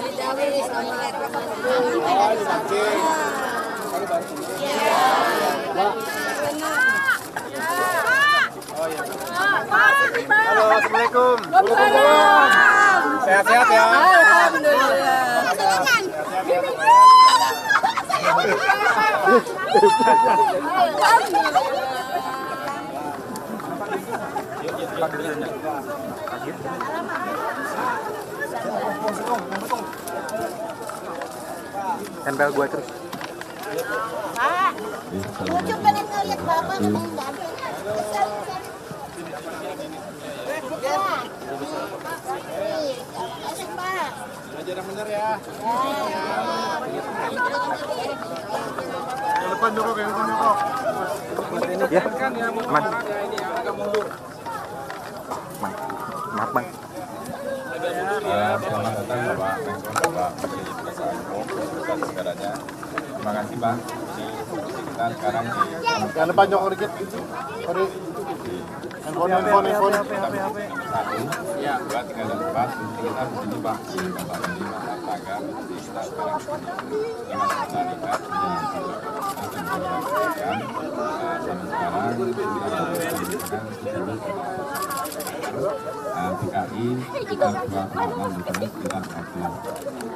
Halo, assalamualaikum. Sehat-sehat ya. Tempel gua terus. Pak, lucu pengen ngeliat Bapak ngomong tadi. Belajar bener ya. Yang depan dulu, yang depan dulu. Ya, Mas. Maaf, Bang. Selamat datang Bapak Menko, Bapak Menteri Perdagangan Umum, beserta segaranya. Terima kasih Pak. Jadi posisi kita sekarang di Yang depan jongkok dikit. Sorry. Handphone. nomor 1, 2, 3, dan 4. Jadi kita di sini Pak, Bapak Menteri Perdagangan. Jadi kita sekarang dengan kita lihat yang dan sekarang kita melakukan DKI kita 2,6 juta sekitar 40.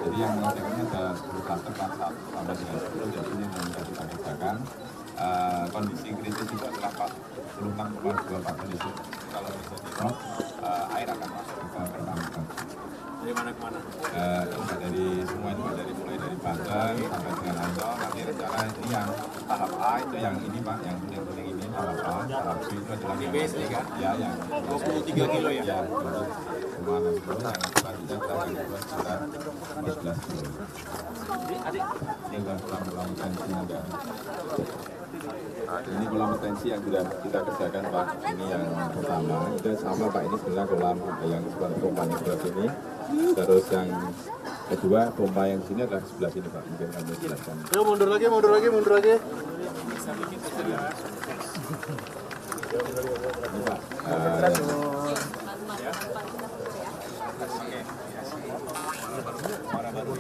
Jadi yang mengerjakannya ada 21 kelas 1 sampai dengan 10. Jadi ini yang sudah kita kerjakan. Kondisi kritis itu adalah 46,2 kondisi. Kalau bisa di-rock, air akan masuk ke pertambangan. Dari mana ke mana? Dari semua itu, mulai dari Banten sampai dengan Ancol. Nanti rencana ini yang tahap A itu yang ini Pak, yang kuning ini tahap A, tahap B itu adalah yang base kan? Ya, yang 23 kilo ya? Ya, semua 6 kilo, yang selanjutnya kita akan buat sekitar 14 kilo. Ini adalah kolam retensinya enggak? Ini kolam retensi yang sudah kita kerjakan Pak. Ini yang pertama, itu sama Pak, ini sebenarnya kolam yang pompa di sebelah sini. Terus yang kedua, pompa yang sini adalah sebelah sini Pak. Mungkin kami jelaskan. Yuk, mundur lagi. Ini Pak.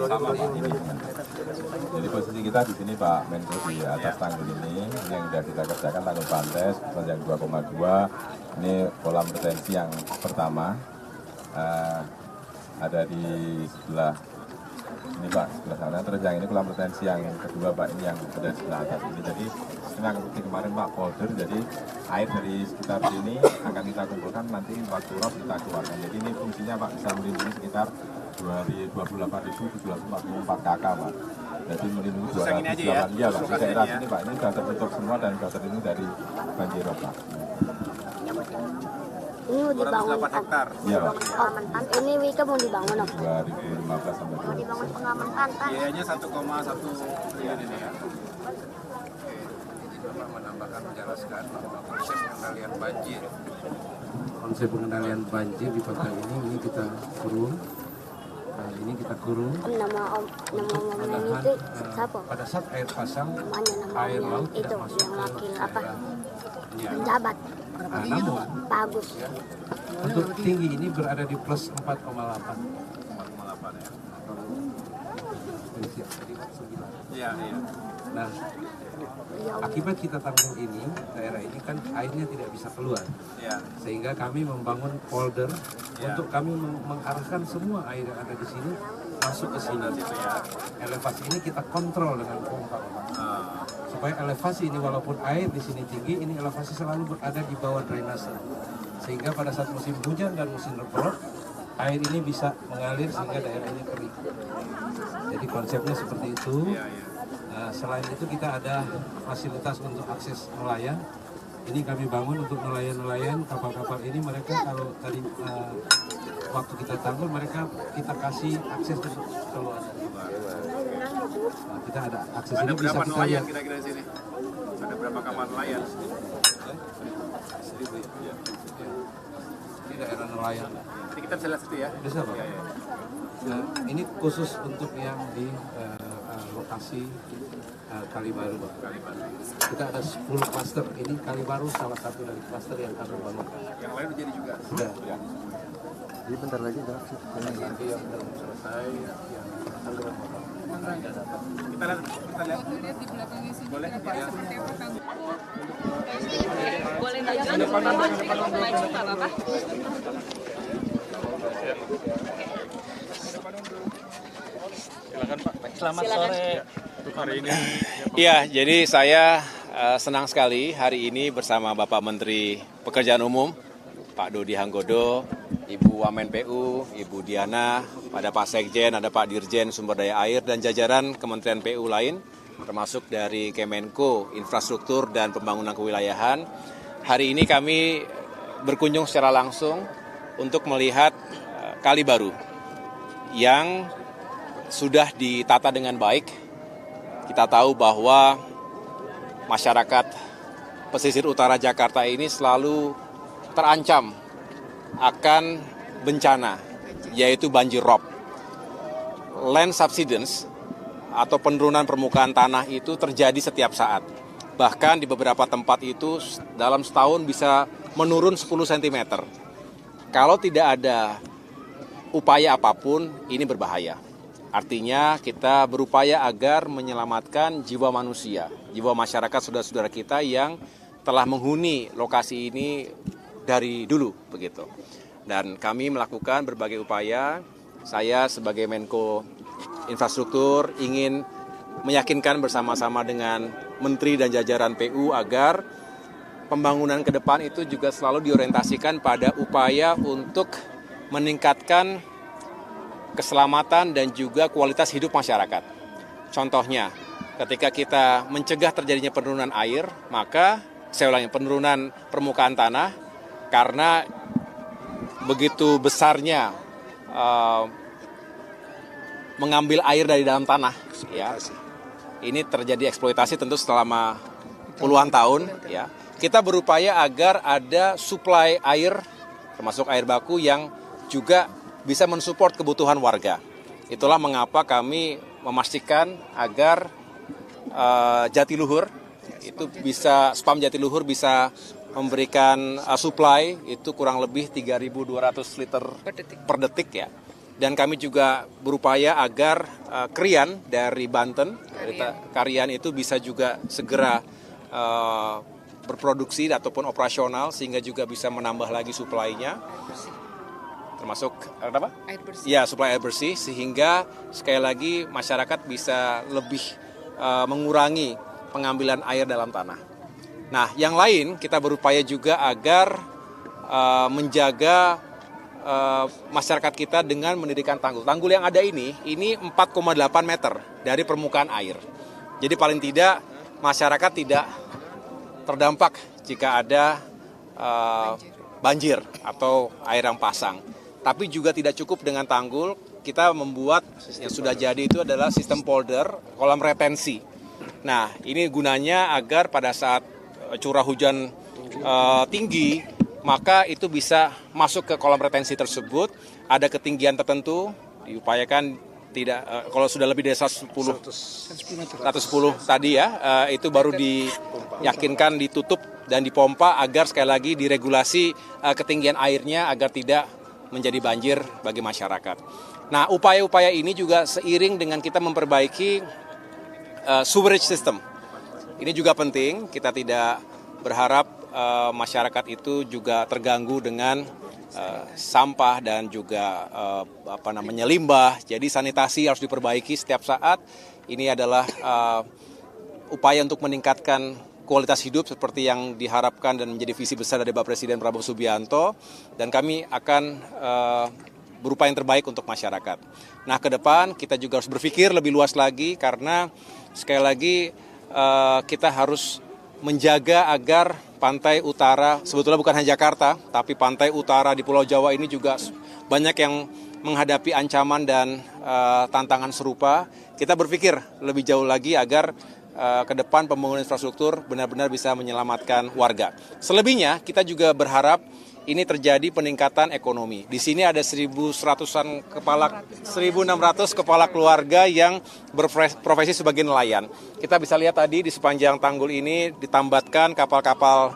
Sama Pak ini. Jadi posisi kita di sini Pak Menko di atas tanggul ini yang sudah kita kerjakan tanggul Pantes yang 2,2. Ini kolam retensi yang pertama. Ada di sebelah ini Pak, sebelah sana. Terus yang ini kolam retensi yang kedua Pak, ini yang ada di sebelah atas ini. Jadi ini yang seperti kemarin Pak folder, jadi air dari sekitar sini akan kita kumpulkan, nanti waktu rob kita keluarkan. Jadi ini fungsinya Pak bisa melindungi sekitar 28.744 kakak Pak. Jadi melindungi 208 ya Pak. Di daerah sini Pak, ini sudah tertutup semua dan sudah terlindungi dari banjir rob Pak. Ini mau dibangun hektar. Iya Pak. pengaman pantai. Ini Wika mau dibangun apa? 2015 sampai Mau dibangun pengaman pantai. Biayanya 1,1 triliun ini ya. Bapak menambahkan menjelaskan bahwa konsep pengendalian banjir di pantai ini kita kurung. Nah, ini kita kurung. Nama omnya itu siapa? Pada saat air pasang, Namanya air laut itu tidak masuk yang ke wakil apa? Ya. Penjabat. Namun Bagus. untuk tinggi ini berada di plus 4,8. 4,8 ya. Iya. Iya. Nah, akibat kita tanggul ini, daerah ini kan airnya tidak bisa keluar. Iya. Sehingga kami membangun polder untuk kami mengarahkan semua air yang ada di sini masuk ke sini. Elevasi ini kita kontrol dengan pompa. Supaya elevasi ini walaupun air di sini tinggi, ini elevasi selalu berada di bawah drainase. Sehingga pada saat musim hujan dan musim reprot, air ini bisa mengalir sehingga daerah ini kering. Jadi konsepnya seperti itu. Selain itu kita ada fasilitas untuk akses nelayan. Ini kami bangun untuk nelayan-nelayan, kapal-kapal ini mereka kalau tadi waktu kita tanggul mereka kita kasih akses untuk keluar. Nah, kita ada akses ini bisa kita lihat. Kira-kira di sini? Ada berapa kapal nelayan? Ini daerah nelayan. Jadi kita bisa lihat situ ya? Bisa Pak? Nah, ini khusus untuk yang di lokasi Kalibaru Pak. Kita ada 10 klaster. Ini Kalibaru salah satu dari klaster yang kami bangun. Yang lain udah jadi juga? Sudah. Jadi bentar lagi Nanti yang belum selesai, yang Boleh maju nggak apa-apa. Selamat sore. Iya, jadi saya senang sekali hari ini bersama Bapak Menteri Pekerjaan Umum, Pak Dodi Hanggodo, Ibu Wamen PU, Ibu Diana, ada Pak Sekjen, ada Pak Dirjen Sumber Daya Air, dan jajaran Kementerian PU lain, termasuk dari Kemenko, Infrastruktur dan Pembangunan Kewilayahan. Hari ini kami berkunjung secara langsung untuk melihat kali baru yang sudah ditata dengan baik. Kita tahu bahwa masyarakat pesisir utara Jakarta ini selalu terancam akan bencana, yaitu banjir rob. Land subsidence atau penurunan permukaan tanah itu terjadi setiap saat. Bahkan di beberapa tempat itu dalam setahun bisa menurun 10 cm. Kalau tidak ada upaya apapun, ini berbahaya. Artinya kita berupaya agar menyelamatkan jiwa manusia, jiwa masyarakat saudara-saudara kita yang telah menghuni lokasi ini dari dulu begitu. Dan kami melakukan berbagai upaya. Saya sebagai Menko Infrastruktur ingin meyakinkan bersama-sama dengan Menteri dan jajaran PU agar pembangunan ke depan itu juga selalu diorientasikan pada upaya untuk meningkatkan keselamatan dan juga kualitas hidup masyarakat. Contohnya, ketika kita mencegah terjadinya penurunan air, maka saya ulangi, penurunan permukaan tanah, karena begitu besarnya mengambil air dari dalam tanah, ya. Ini terjadi eksploitasi tentu selama puluhan tahun, ya. Kita berupaya agar ada suplai air, termasuk air baku yang juga bisa mensupport kebutuhan warga. Itulah mengapa kami memastikan agar Jatiluhur itu bisa, spam Jatiluhur bisa memberikan supply itu kurang lebih 3.200 liter per detik ya. Dan kami juga berupaya agar Krian dari Banten, Karian itu bisa juga segera berproduksi ataupun operasional sehingga juga bisa menambah lagi suplainya. Termasuk apa? Air bersih. Ya, suplai air bersih sehingga sekali lagi masyarakat bisa lebih mengurangi pengambilan air dalam tanah. Nah, yang lain kita berupaya juga agar menjaga masyarakat kita dengan mendirikan tanggul. Tanggul yang ada ini 4,8 meter dari permukaan air. Jadi paling tidak masyarakat tidak terdampak jika ada banjir atau air yang pasang. Tapi juga tidak cukup dengan tanggul, kita membuat yang sudah jadi itu adalah sistem polder, kolam retensi. Nah, ini gunanya agar pada saat curah hujan tinggi, maka itu bisa masuk ke kolam retensi tersebut, ada ketinggian tertentu, diupayakan tidak, kalau sudah lebih dari 110 tadi ya, itu baru diyakinkan ditutup dan dipompa agar sekali lagi diregulasi ketinggian airnya agar tidak menjadi banjir bagi masyarakat. Nah, upaya-upaya ini juga seiring dengan kita memperbaiki sewerage system. Ini juga penting, kita tidak berharap masyarakat itu juga terganggu dengan sampah dan juga limbah. Jadi sanitasi harus diperbaiki setiap saat. Ini adalah upaya untuk meningkatkan kualitas hidup seperti yang diharapkan dan menjadi visi besar dari Bapak Presiden Prabowo Subianto, dan kami akan berupaya yang terbaik untuk masyarakat. Nah, ke depan kita juga harus berpikir lebih luas lagi karena sekali lagi kita harus menjaga agar pantai utara, sebetulnya bukan hanya Jakarta, tapi pantai utara di Pulau Jawa ini juga banyak yang menghadapi ancaman dan tantangan serupa. Kita berpikir lebih jauh lagi agar ke depan pembangunan infrastruktur benar-benar bisa menyelamatkan warga. Selebihnya kita juga berharap ini terjadi peningkatan ekonomi. Di sini ada 1.600 kepala keluarga yang berprofesi sebagai nelayan. Kita bisa lihat tadi di sepanjang tanggul ini ditambatkan kapal-kapal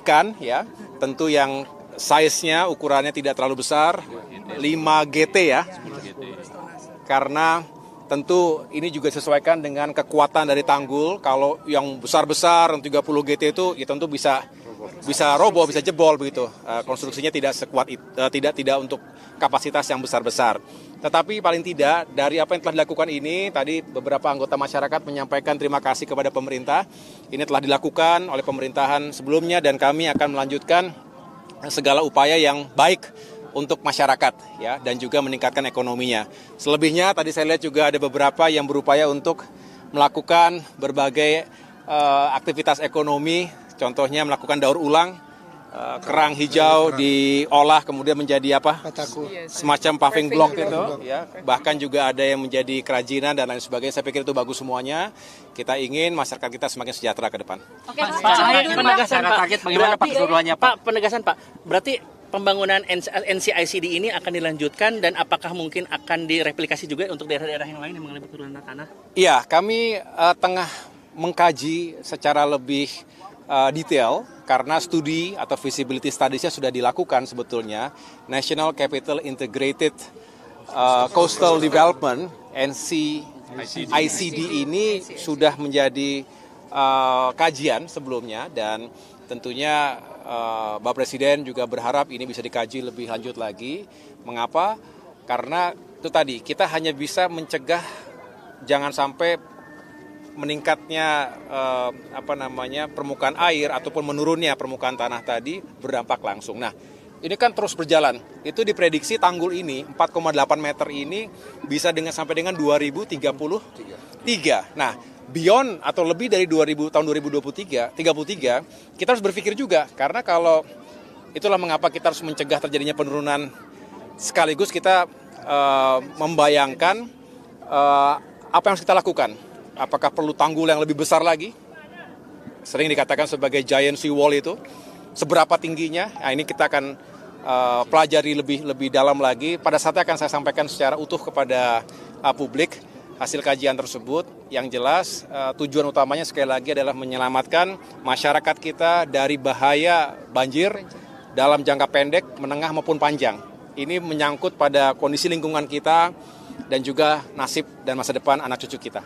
ikan ya, tentu yang size-nya ukurannya tidak terlalu besar, 5 GT ya. Karena tentu ini juga disesuaikan dengan kekuatan dari tanggul. Kalau yang besar-besar, yang 30 GT itu ya tentu bisa roboh, bisa jebol begitu. Konstruksinya tidak sekuat tidak untuk kapasitas yang besar-besar. Tetapi paling tidak dari apa yang telah dilakukan ini, tadi beberapa anggota masyarakat menyampaikan terima kasih kepada pemerintah. Ini telah dilakukan oleh pemerintahan sebelumnya dan kami akan melanjutkan segala upaya yang baik untuk masyarakat ya dan juga meningkatkan ekonominya. Selebihnya tadi saya lihat juga ada beberapa yang berupaya untuk melakukan berbagai aktivitas ekonomi, contohnya melakukan daur ulang kerang hijau diolah kemudian menjadi apa? Semacam paving block itu ya. Bahkan juga ada yang menjadi kerajinan dan lain sebagainya. Saya pikir itu bagus semuanya. Kita ingin masyarakat kita semakin sejahtera ke depan. Oke, Pak, penegasan Pak. Bagaimana Pak keseluruhannya Pak? Penegasan Pak. Berarti pembangunan NCICD ini akan dilanjutkan dan apakah mungkin akan direplikasi juga untuk daerah-daerah yang lain yang mengalami penurunan tanah? Iya, kami tengah mengkaji secara lebih detail karena studi atau feasibility studies-nya sudah dilakukan sebetulnya. National Capital Integrated Coastal Development NCICD ini sudah menjadi kajian sebelumnya dan tentunya Bapak Presiden juga berharap ini bisa dikaji lebih lanjut lagi. Mengapa? Karena itu tadi kita hanya bisa mencegah jangan sampai meningkatnya permukaan air ataupun menurunnya permukaan tanah tadi berdampak langsung. Nah, ini kan terus berjalan. Itu diprediksi tanggul ini 4,8 meter ini bisa sampai dengan 2033. Nah, beyond atau lebih dari tahun 2033, kita harus berpikir juga karena kalau itulah mengapa kita harus mencegah terjadinya penurunan sekaligus kita membayangkan apa yang harus kita lakukan. Apakah perlu tanggul yang lebih besar lagi? Sering dikatakan sebagai giant sea wall itu. Seberapa tingginya? Nah, ini kita akan pelajari lebih dalam lagi. Pada saatnya akan saya sampaikan secara utuh kepada publik hasil kajian tersebut. Yang jelas tujuan utamanya sekali lagi adalah menyelamatkan masyarakat kita dari bahaya banjir dalam jangka pendek, menengah maupun panjang. Ini menyangkut pada kondisi lingkungan kita dan juga nasib dan masa depan anak cucu kita.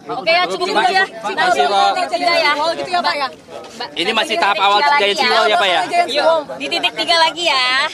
Oke ya, cukup dulu ya. Gitu ya Pak ya. Ini masih tahap awal Giant Sea Wall ya Pak ya? Yuk, di titik 3 lagi ya.